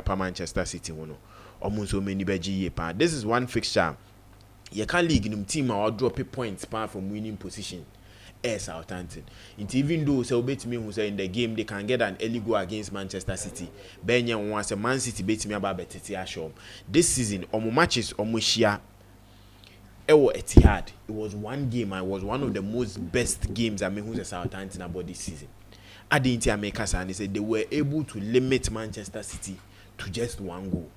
apa Manchester City no omunso many beji ye pa. This is one fixture you can league in team or drop a points apart from winning position Southampton. It even though so bet me who say in the game they can get an early goal against Manchester City. Benya wants a Man City bet me about Betty Ashom. This season omo matches omo share Ewo Etihad. It was one game and it was one of the most best games I mean who's a Southampton about this season. At the Inter makers and they said they were able to limit Manchester City to just one goal.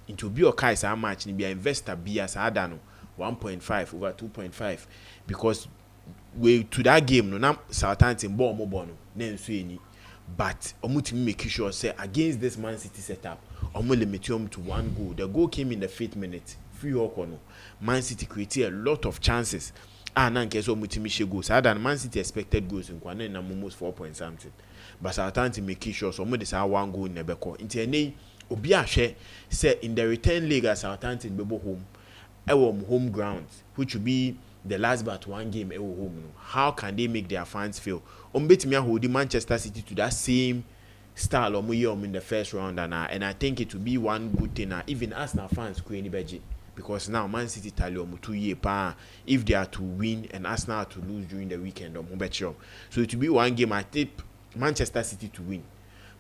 Into be a Kaiser match ni be investor be as Adano 1.5 over 2.5 because we to that game no na Southampton ball mo bono na nso eni but omo team make sure say against this Man City setup omo limit to one goal. The goal came in the 5th minute. Free no. Man City created a lot of chances. Na nke so omo team she goals. Than Man City expected goals in kwana na almost 4 point something. But Southampton make sure so omo dey say one goal in beko. Nti ene obi ahwe say in the return leg at Southampton bebo home. Home ground, which will be the last but one game home. How can they make their fans feel? Betimi holding Manchester City to that same style in the first round, and I think it will be one good thing. Even Arsenal fans could any budget because now Man City tally 2 years if they are to win and Arsenal to lose during the weekend so it will be one game. I tip Manchester City to win,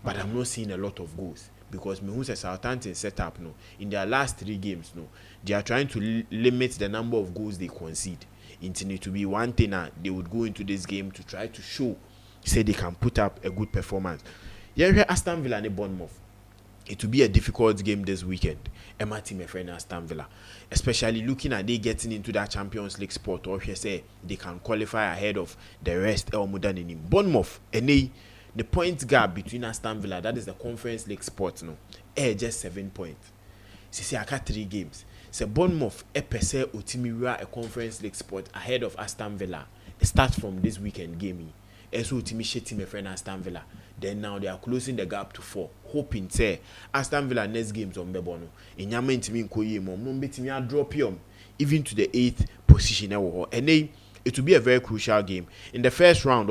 but I'm not seeing a lot of goals. Because me who says Southampton set up no in their last 3 games no they are trying to limit the number of goals they concede. It need to be one thing they would go into this game to try to show say they can put up a good performance. Yeah, Aston Villa and Bournemouth. It will be a difficult game this weekend. Emma team friend Aston Villa, especially looking at they getting into that Champions League spot or say they can qualify ahead of the rest. Bournemouth and the point gap between Aston Villa, that is the Conference League spot, no, just 7 points. See, I got 3 games. So Bournemouth, per se, a Conference League spot ahead of Aston Villa. It starts from this weekend game. So Utimi shit my friend Aston Villa. Then now they are closing the gap to 4, hoping say Aston Villa next games on Bebono. In Yaman to me Koye mom, no bet me a drop him even to the 8th position. And it will be a very crucial game. In the first round,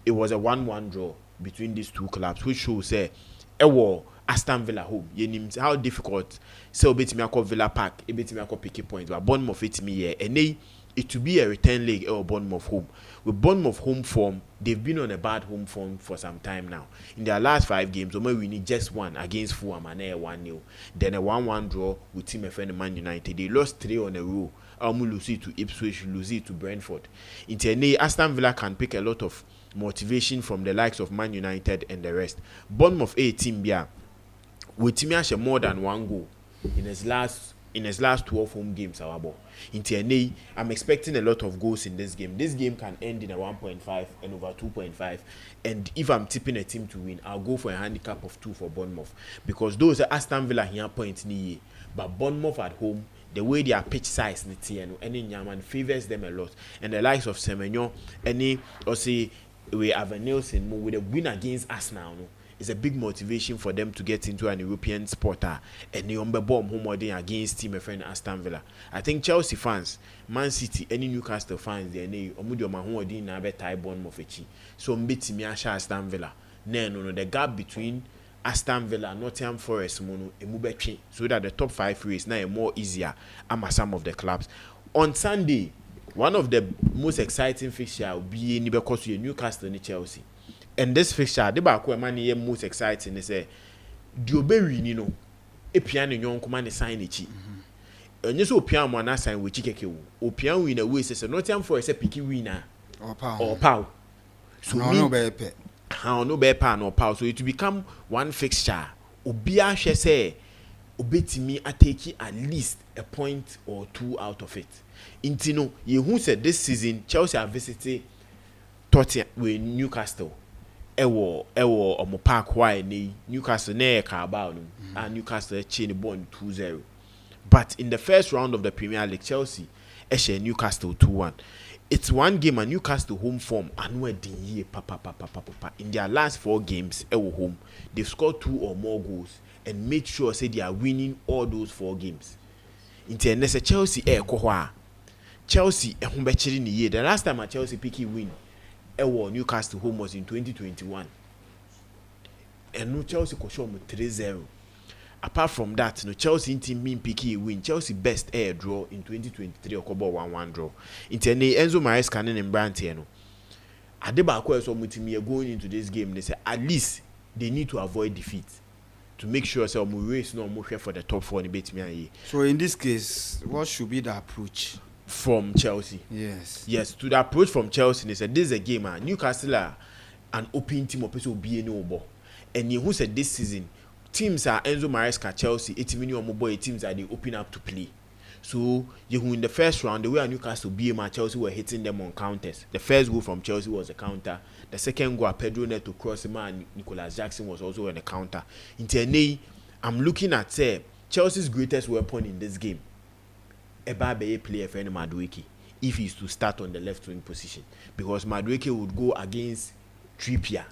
it was a 1-1 draw between these two clubs, which shows say Aston Villa home. You know how difficult. So bet me a Villa Park, it bet me a picky points, but Bournemouth it me here. And it will be a return leg or Bournemouth home. With Bournemouth home form, they've been on a bad home form for some time now. In their last 5 games, we need just one against Fulham and 1-0. Then a 1-1 draw with team friend Man United. They lost 3 on a row. Lose it to Ipswich, lose it to Brentford. In Aston Villa can pick a lot of motivation from the likes of Man United and the rest. Bournemouth a team with Timiashe more than 1 goal in his last 12 home games. I'm expecting a lot of goals in this game. This game can end in a 1.5 and over 2.5. And if I'm tipping a team to win, I'll go for a handicap of 2 for Bournemouth because those are Aston Villa here points ni. But Bournemouth at home, the way their pitch size any Nyaman favors them a lot. And the likes of Semenyo, we have a Nielsen with a win against Arsenal. It's a big motivation for them to get into an European spot and the bomb home against team friend Aston Villa. I think Chelsea fans, Man City, any Newcastle fans, they na be tie Bournemouth. So mbeti mi asha Aston Villa. No, the gap between Aston Villa and Nottingham Forest so that the top 5 race now more easier ama some of the clubs. On Sunday, one of the most exciting fixtures will be Newcastle and Chelsea. And this fixture, the back where money most exciting is a Dioberi, a piano young command sign it. And you saw piano one sign with Chikeke. O piano in a way says Nottingham Forest a picky winner or pow. So no bear how no bear pan or pow. So it will become one fixture. Obia she say obetimi ateki at least a point or 2 out of it. Intino, you who said this season Chelsea have visited Tottenham with Newcastle. Ewo omo park why ni Newcastle na Carabao and Newcastle chain bond 2-0. But in the first round of the Premier League, Chelsea eshe Newcastle 2-1. It's one game and Newcastle home form and where the year in their last 4 games home they've scored 2 or more goals and made sure say they are winning all those 4 games. In Chelsea Chelsea ehun ni year. The last time a Chelsea picky win Newcastle home was in 2021. And no Chelsea could show 3-0. apart from that, no Chelsea team mean picky win. Chelsea best air draw in 2023 October 1-1 draw. Interne Enzo Maresca and Brandt no. Adebako is almost going into this game. They say at least they need to avoid defeat to make sure so we race no more for the top 4 in the. So in this case, what should be the approach from Chelsea? Yes, to the approach from Chelsea, they said this is a game. Newcastle are an open team of people be no ball, and who said this season teams are Enzo Maresca, Chelsea, 80 million more teams are they open up to play. So you in the first round, the way Newcastle BM Chelsea were hitting them on counters. The first goal from Chelsea was a counter. The second goal, Pedro Neto crossing and Nicolas Jackson was also on a counter. In I'm looking at Chelsea's greatest weapon in this game. Ebabe player for Madueke if he's to start on the left wing position, because Madueke would go against Trippier.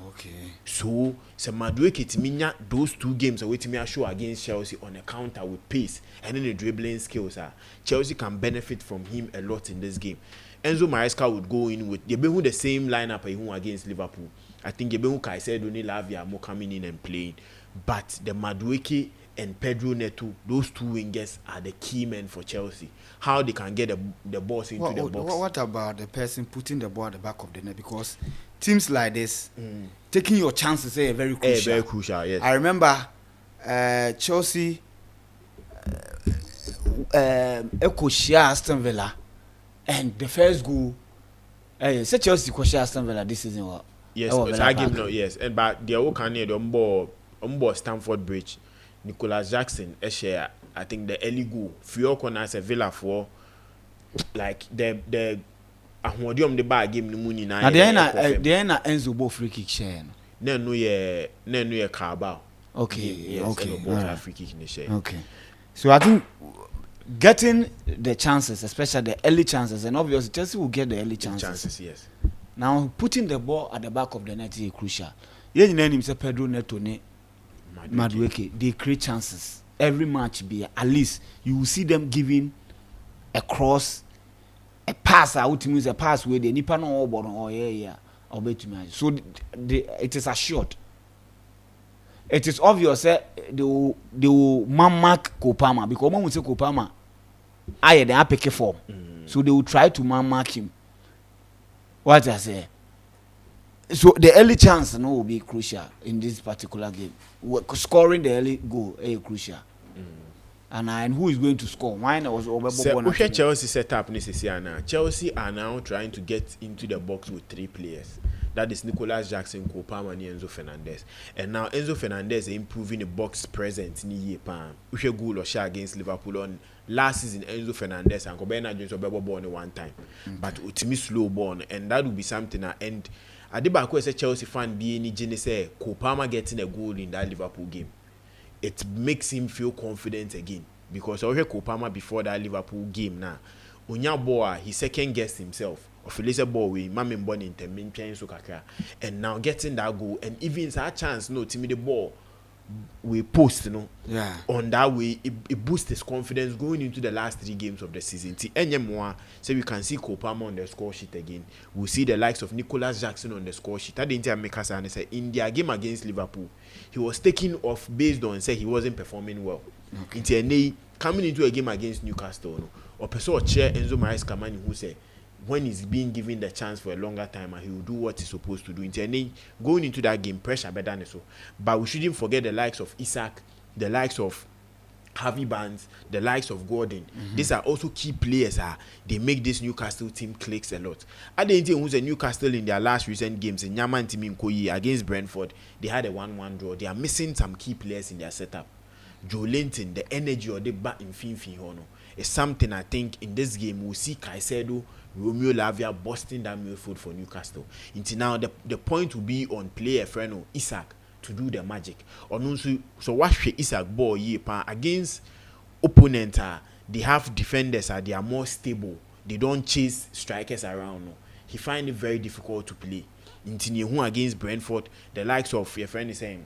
Okay. So Madueke Timinya those 2 games are waiting me show against Chelsea on a counter with pace and then the dribbling skills. Chelsea can benefit from him a lot in this game. Enzo Maresca would go in with the same lineup against Liverpool. I think Caicedo and Lavia more coming in and playing, but the Madueke and Pedro Neto, those 2 wingers are the key men for Chelsea. How they can get the balls into the box. What about the person putting the ball at the back of the net? Because teams like this, taking your chances is very crucial. Very crucial, yes. I remember Chelsea Echo Aston Villa, and the first goal. Say Chelsea share Aston Villa this season. What? Yes, I give no. Yes, and but the old can near the on Stamford Bridge. Nicolas Jackson, I think the early goal. Few corners a Villa for like the the bar game the money na. They na Enzo Bo free kick share. No ye Carabao. Okay, yes, okay. Free kick in the share. Okay. So I think getting the chances, especially the early chances, and obviously Chelsea will get the early chances. Yes. Now putting the ball at the back of the net is crucial. Yeah, you name say Pedro Neto ne Madueke, they create chances. Every match be at least you will see them giving a cross, a pass out means a pass where the nipa no all born or or bet me. So it is assured. It is obvious that they will mark Kopama, because when we say Kopama, they are picking form. So they will try to mark him. What I say. So the early chance will be crucial in this particular game. Scoring the early goal is crucial. And who is going to score? Mine was over. Chelsea set up now. Chelsea are now trying to get into the box with 3 players. That is Nicolas Jackson, Kopama, and Enzo Fernandez. And now Enzo Fernandez is improving the box presence in the year. We goal or shot against Liverpool on last season. Enzo Fernandez and Kobena Jones were born one time, but ultimately slow born, and that would be something. And Adebako is a Chelsea fan. Be any genius Kopama getting a goal in that Liverpool game. It makes him feel confident again, because I heard Kopama before that Liverpool game now. Onyaboa, he second guessed himself. Of a ball with Mammy Bonnie in so kakra, and now getting that goal, and even a chance the ball we post on that way it boosts his confidence going into the last 3 games of the season. So we can see Kopama on the score sheet again. We'll see the likes of Nicolas Jackson on the score sheet. That didn't make us say in their game against Liverpool, he was taken off based on say he wasn't performing well. Coming into a game against Newcastle, or person chair Enzo Maresca who say when he's being given the chance for a longer time, and he will do what he's supposed to do. Going into that game, pressure better than so. But we shouldn't forget the likes of Isaac, the likes of Harvey Barnes, the likes of Gordon. These are also key players. They make this Newcastle team clicks a lot. I didn't think who's a Newcastle in their last recent games in Yaman team in Koyi against Brentford. They had a 1-1 draw. They are missing some key players in their setup. Joe Linton, the energy or the back in Finfi Hono is something I think in this game we'll see Caicedo, Romeo Lavia busting that midfield for Newcastle. Until now, the point will be on player friend Isaac to do the magic. So watch Isaac ball against opponent. They have defenders. They are more stable. They don't chase strikers around. He find it very difficult to play. Until against Brentford, the likes of your friend is saying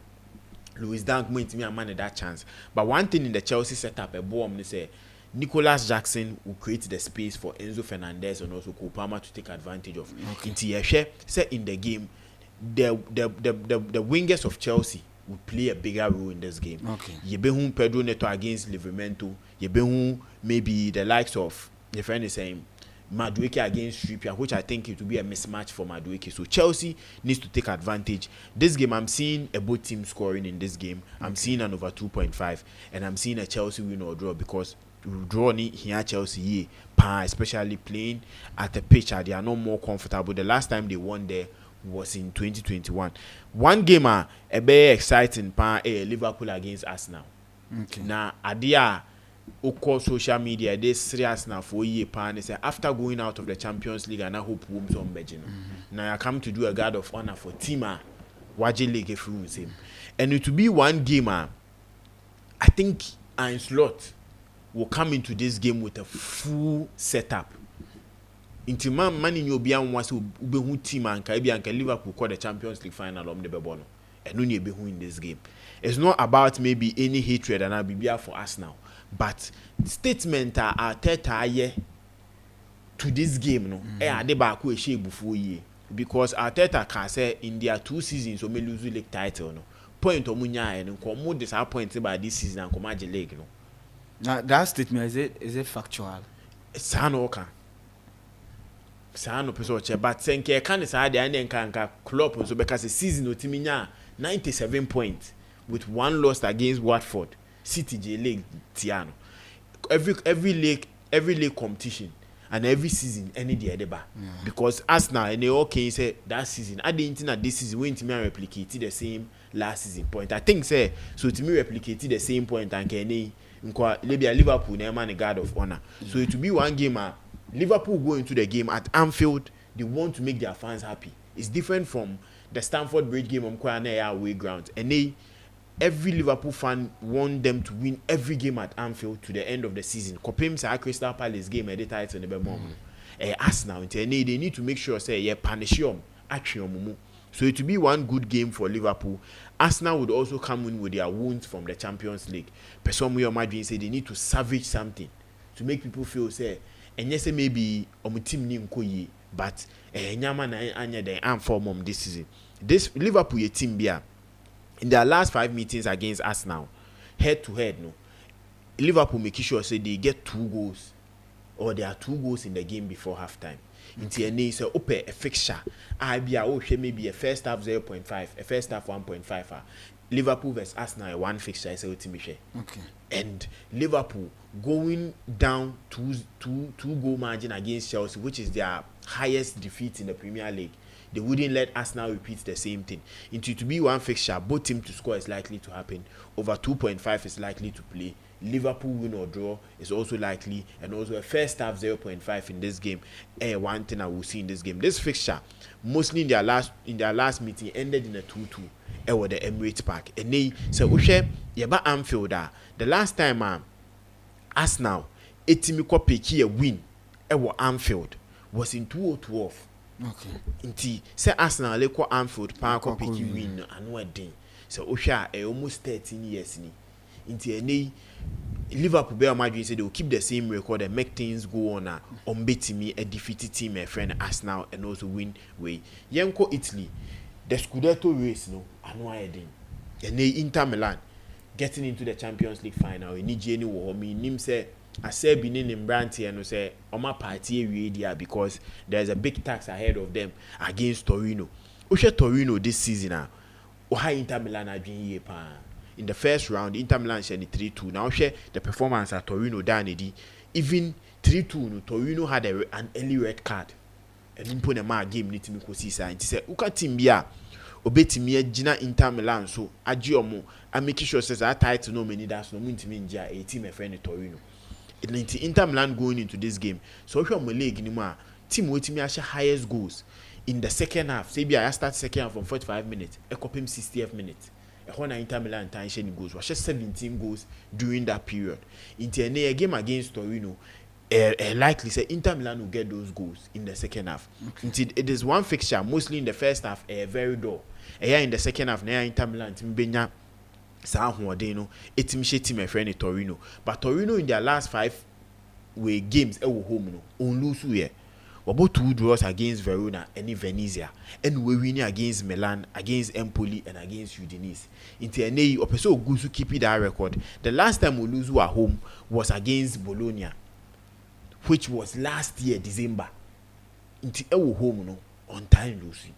Louis Dunk went to me a man at that chance. But one thing in the Chelsea setup, a bomb, they say Nicolas Jackson will create the space for Enzo Fernandez and also Kopama to take advantage of. Say in the game, the wingers of Chelsea would play a bigger role in this game. Okay. Yebehu Pedro Neto against Livramento. Yebehu maybe the likes of your friend is saying Madueke against Trippier, which I think it will be a mismatch for Madueke. So Chelsea needs to take advantage. This game, I'm seeing a both team scoring in this game. I'm seeing an over 2.5, and I'm seeing a Chelsea win or draw because draw here Chelsea especially playing at a pitch they are not more comfortable. The last time they won there was in 2021. One game a very exciting Liverpool against Arsenal. Okay. Now Adia Oko social media they serious now for year pan say after going out of the Champions League and I hope wombs on Belgium. Now I come to do a guard of honor for Tima Waje League through him. And it will be one game I think Slot will come into this game with a full setup. Into man in your beyond was who team and Liverpool call the Champions League final on the Bebono. And no be who in this game. It's not about maybe any hatred and I'll be for us now. But statement are Arteta to this game no. They back we shape before ye. Because Arteta can say in their 2 seasons so may lose the league title no. Point omunya and come more disappointed by this season and come the league no. Now that statement is it factual? Sanoka. Sano person but senke can say dey and can club so because the season no timinya 97 points with 1 loss against Watford. City J League Tiano. Every league competition and every season any the other bar. Because Arsenal and they okay say that season I didn't think that this season went to me replicate the same last season point. I think say so to me replicate the same point and can Liverpool na man a guard of honor. So it will be one game Liverpool go into the game at Anfield, they want to make their fans happy. It's different from the Stamford Bridge game on Kwana away ground. And every Liverpool fan want them to win every game at Anfield to the end of the season. Kopim say Crystal Palace game at the title in the moment. Arsenal they need to make sure say punish them actually. So it will be one good game for Liverpool. Arsenal would also come in with their wounds from the Champions League. But some way imagine say they need to salvage something to make people feel say and yes maybe team ni nkoyi but nyama na anya den am form this season. This Liverpool team bia in their last 5 meetings against Arsenal head to head no Liverpool make sure say they get 2 goals or there are 2 goals in the game before halftime. Into a say open a fixture maybe a first half 0.5 a first half 1.5 Liverpool vs Arsenal 1 fixture is ultimate. Okay. And Liverpool going down 2 goal margin against Chelsea, which is their highest defeat in the Premier League. They wouldn't let Arsenal repeat the same thing. Into to be 1 fixture, both teams to score is likely to happen. Over 2.5 is likely to play. Liverpool win or draw is also likely, and also a first half 0.5 in this game. One thing I will see in this game. This fixture, mostly in their last meeting, ended in a 2-2. Or the Emirates Park. And they say, "Ushe, yeba Anfield. The last time Arsenal, etimiko peki a win. Ewo Anfield was in 2012. Okay. Inti say Arsenal leko Anfield park peki win and wedding. So Ushe, almost 13 years ni. Inti ene Liverpool be imagine say they will keep the same record and make things go on beating me a defeated team, a friend Arsenal, and also win way. Yenko Italy. The Scudetto race, no, and why then? And they Inter Milan getting into the Champions League final. We need Jenny Wohomi. Nim say, I said, Benin in Branty and say, Oma party area because there's a big tax ahead of them against Torino. Ushe Torino this season, Oha Inter Milan are doing ye pa. In the first round, Inter Milan shed 3-2. Now, share the performance at Torino down even 3-2. Torino had an early red card. And put a man game need to make see sign. He said, "Uka team bia, obetimi Gina Inter Milan so agiomo. I make sure says that title no many that's no to me a team a friend Torino. It Inter Milan going into this game. So if you're my leg anymore, team waiting me actually highest goals in the second half. Say I start second half from 45 minutes. I copy him 60th minute. When Inter Milan time goals was just 17 goals during that period. In a game against Torino. Likely say Inter Milan will get those goals in the second half. Okay. It is one fixture mostly in the first half very dull. In the second half na Inter Milan team benya sa hoɔden no etim hye team friend Torino. But Torino in their last 5 games were home no on lose here. About 2 draws against Verona and Venezia, and we winning against Milan, against Empoli, and against Udinese. Into a nay, or so good to keep that record. The last time we lose at home was against Bologna, which was last year December. Into our home no on time losing.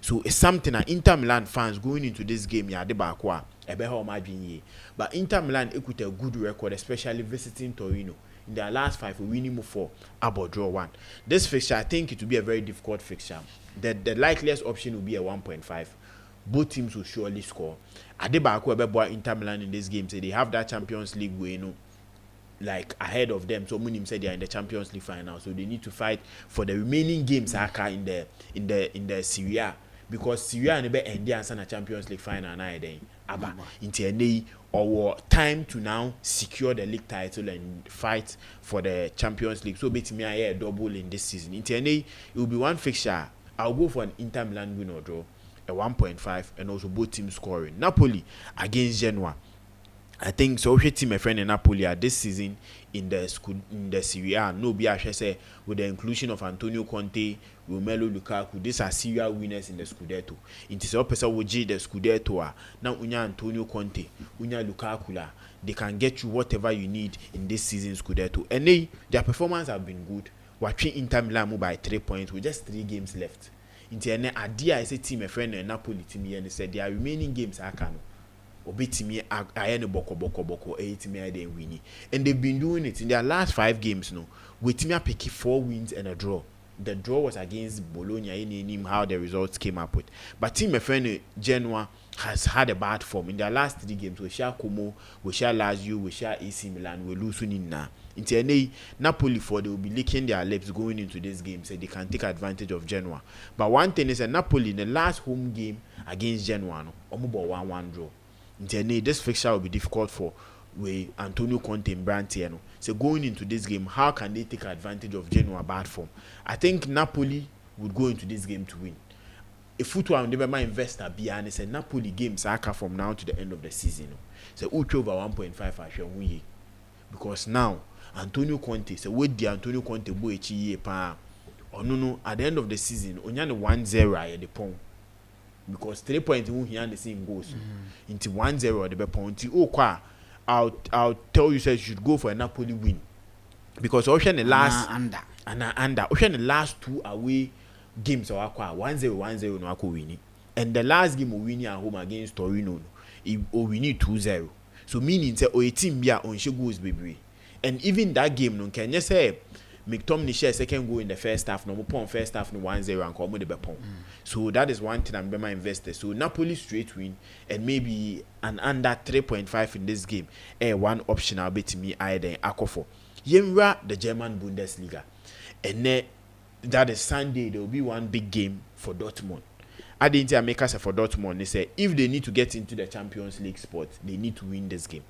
So it's something that Inter Milan fans going into this game ya de bakwa ebe ha o ma dwen. But Inter Milan equate a good record, especially visiting Torino. In their last 5, winning 4, about draw 1. This fixture, I think it will be a very difficult fixture. The likeliest option will be a 1.5. Both teams will surely score. Adebako Ebeboa Inter Milan in this game say they have that Champions League way, like ahead of them. So Munim said they are in the Champions League final, so they need to fight for the remaining games in the Serie A, because Serie A never end there and Champions League final na then. Aba into or time to now secure the league title and fight for the Champions League. So bet me a double in this season. In TNA, it will be one fixture. I'll go for an Inter Milan win or draw, a 1.5, and also both teams scoring. Napoli against Genoa. I think so. We team my friend in Napoli this season in the Serie A. No, be I say with the inclusion of Antonio Conte, Romelu Lukaku. These are Serie A winners in the Scudetto. It is all person who the Scudetto. Now unya Antonio Conte, unya Lukaku la. They can get you whatever you need in this season's Scudetto. And their performance have been good. Watching Inter Milan by 3 points with just 3 games left. Into an idea I say team my friend in Napoli team and they said their remaining games are can. Obetimi ayene boko etimi ade winning, and they've been doing it in their last 5 games with team picking 4 wins and a draw. The draw was against Bologna in how the results came up with, but team my friend Genoa has had a bad form in their last 3 games. We share Como, we share Lazio, we share AC Milan, we lose na. In Napoli they will be licking their lips going into this game so they can take advantage of Genoa. But one thing is that Napoli in the last home game against Genoa omubo 1-1 draw. This fixture will be difficult for Antonio Conte and Brantiano. So going into this game, how can they take advantage of Genoa bad form? I think Napoli would go into this game to win. A football never my investor be and say Napoli games are from now to the end of the season. So over 1.5 I shall win, because now Antonio Conte so with the Antonio Conte boy pa or no at the end of the season only 1-0 at the point. Because 3 points won't hear the same goals into 1-0 at the point. I'll tell you, say you should go for a Napoli win, because Ocean the last Ocean the last 2 away games are 1-0 no winning, and the last game we win at home against Torino we need 2-0. So meaning say a team be on she goals baby, and even that game no can you say McTominay share second goal in the first half. No more first half no 1-0 and come with the bepon. So that is one thing I'm my investor. So Napoli straight win and maybe an under 3.5 in this game. One option I'll bet me either Akofo. Yemra the German Bundesliga, and that is Sunday. There will be one big game for Dortmund. I didn't make us for Dortmund. They say if they need to get into the Champions League spot, they need to win this game,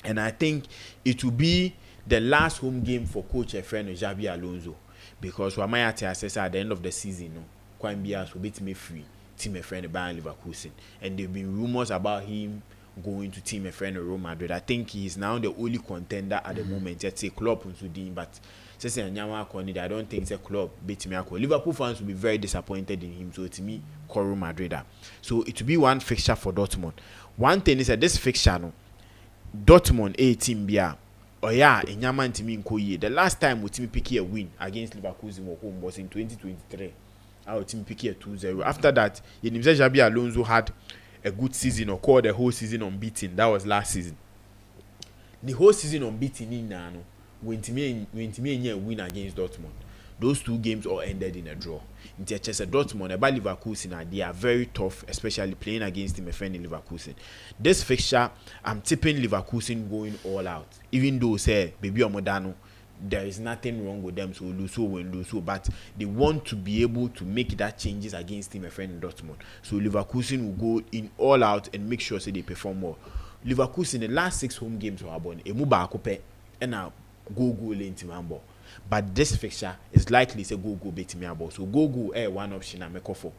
and I think it will be the last home game for coach friend Xabi Alonso, because Wamayati assess at the end of the season, Kwambias will beat me free team friend Bayern Leverkusen, and there've been rumors about him going to team friend Real Madrid. I think he is now the only contender at the moment. It's a club but I don't think it's a club beat me. Liverpool fans will be very disappointed in him, so it's me Real Madrid. So it will be one fixture for Dortmund. One thing is that this fixture Dortmund a team bia. Oh yeah, in Yaman Timi Nkoye. The last time we team pick a win against Leverkusen at home was in 2023. Our team pick a 2-0. After that, Xabi Alonso had a good season or called the whole season unbeaten. That was last season. The whole season unbeaten in Nano when team win against Dortmund. Those 2 games all ended in a draw. In Chelsea Dortmund, about Leverkusen, they are very tough, especially playing against him, a friend in Leverkusen. This fixture, I'm tipping Leverkusen going all out. Even though say baby Omodano, there is nothing wrong with them, so lose, but they want to be able to make that changes against him, a friend in Dortmund. So Leverkusen will go in all out and make sure they perform more. Leverkusen, the last 6 home games were born. Emuba Akope and now go in Timambo. But this fixture is likely to go bet me about. So go one option I make for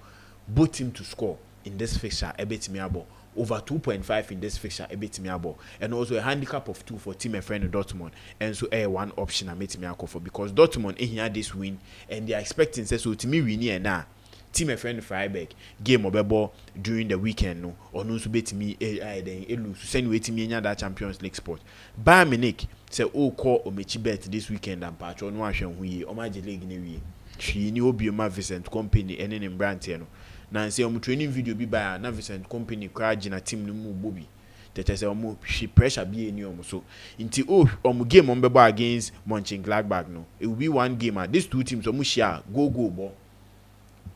both team to score in this fixture. A bet me about over 2.5 in this fixture a bit me abo, and also a handicap of 2 for team a friend Dortmund, and so one option I made me for because Dortmund here this win and they are expecting so to me win here now. Team a friend Freiburg game obebo during the weekend no or no so bet me then lose send wait me that Champions League spot. Bayern Munich say oh call o MYBET this weekend and patch on one hu ye o Major League ni wi. She ni obi ma Vincent Company ene ne brand here no. Na say omo training video bi ba na Vincent Company cry na team no mu bobi. Tete say omo she pressure bi eni omo so. Inti omo game on bebo against Mönchengladbach no. It will be one game these two teams omo share go ball.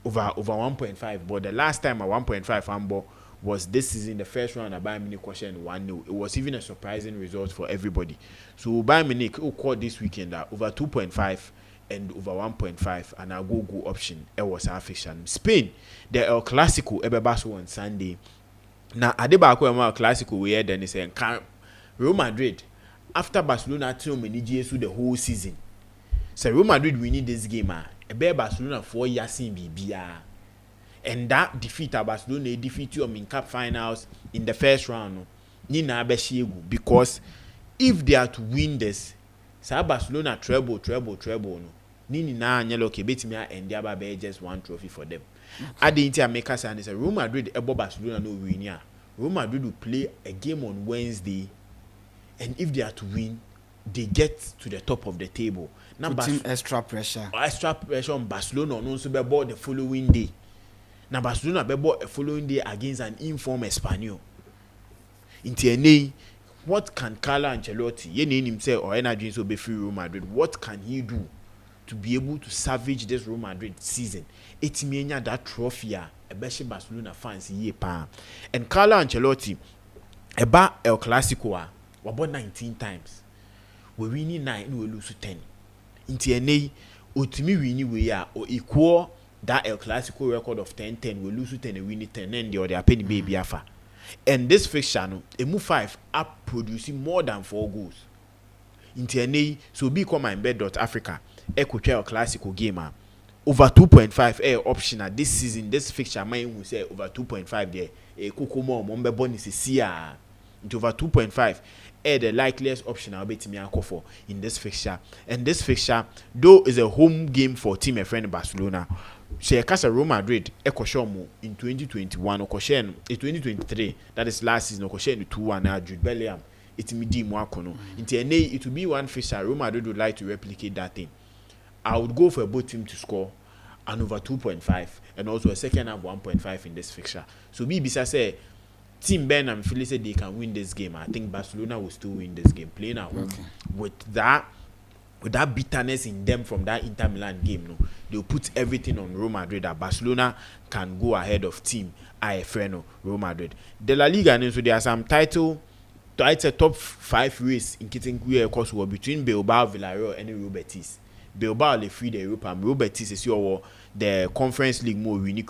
Over 1.5, but the last time at 1.5 handball was this season, the first round at Bayern Munich question 1-0. It was even a surprising result for everybody. So Bayern Munich who called this weekend over 2.5 and over 1.5 and a go option. It was our fiction. Spain, the El Clasico ebebaso on Sunday. Now Adebako El Clasico we then is saying Real Madrid after Barcelona team managed the whole season. So Real Madrid we need this game Barcelona 4 years in BBR. And that defeat Barcelona defeat you in cup finals in the first round. Nina Beshiegu because if they are to win this, say Barcelona treble no. Nini na anyelo ke betimi and their be just one trophy for them. I didn't make us and say Real Madrid ebo Barcelona no win ya. Real Madrid will play a game on Wednesday and if they are to win, they get to the top of the table. Now putting extra pressure on Barcelona no so be the following day. Now Barcelona be a following day against an informed Espanyol. Inti what can Carlo Ancelotti ye name himself or energy so be free Real Madrid? What can he do to be able to salvage this Real Madrid season? It's meanya that trophy especially Barcelona fans ye pa. And Carlo Ancelotti eba El Clasico about 19 times. We win 9 we lose 10. Inti otimi win we or equal that El Clasico record of 10-10 we lose 10 and win 10 and the other penny baby afa. And this fixture no emu 5 up producing more than 4 goals. Inti so become MYBET.AFRICA equal El Clasico game over 2.5 option this season this fixture mine who say over 2.5 there kokomo mombe bonus see into over 2.5 the likeliest option I'll bet me for in this fixture. And this fixture though is a home game for team a friend Barcelona. She Casa Real Madrid Ekoshomo in 2021 Okoshen in 2023 that is last season Okoshen 2-1 Jude Bellingham it midi mwakono into it will be one fixture Real Madrid would like to replicate that thing. I would go for both team to score and over 2.5 and also a second half 1.5 in this fixture. So Bisa say Team Ben and Philly said they can win this game. I think Barcelona will still win this game. Playing at home with that bitterness in them from that Inter Milan game, no, they'll put everything on Real Madrid that Barcelona can go ahead of team Freno Real Madrid. The La Liga, and so there are some it's a top 5 race in Kitting course war between Bilbao, Villarreal, and Real Betis. Bilbao they free the Europa, Real Betis is your the Conference League more we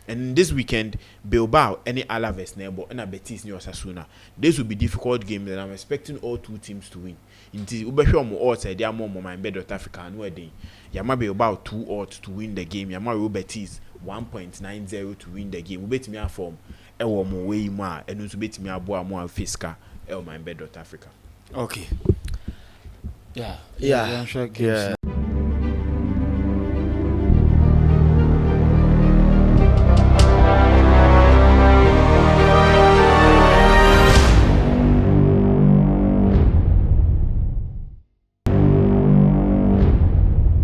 and this weekend Bilbao any Alaves neighbor and a Betis near Osasuna. This will be difficult games and I'm expecting all two teams to win. Inti ubesho mo odds they are more MYBET.AFRICA and where they Yama Bilbao 2 odds to win the game. Yama Real Betis 1.90 to win the game. We bet me a form ewo mo way ma and also bet me a boa mo fiscal MYBET.AFRICA. Okay. Yeah. Yeah.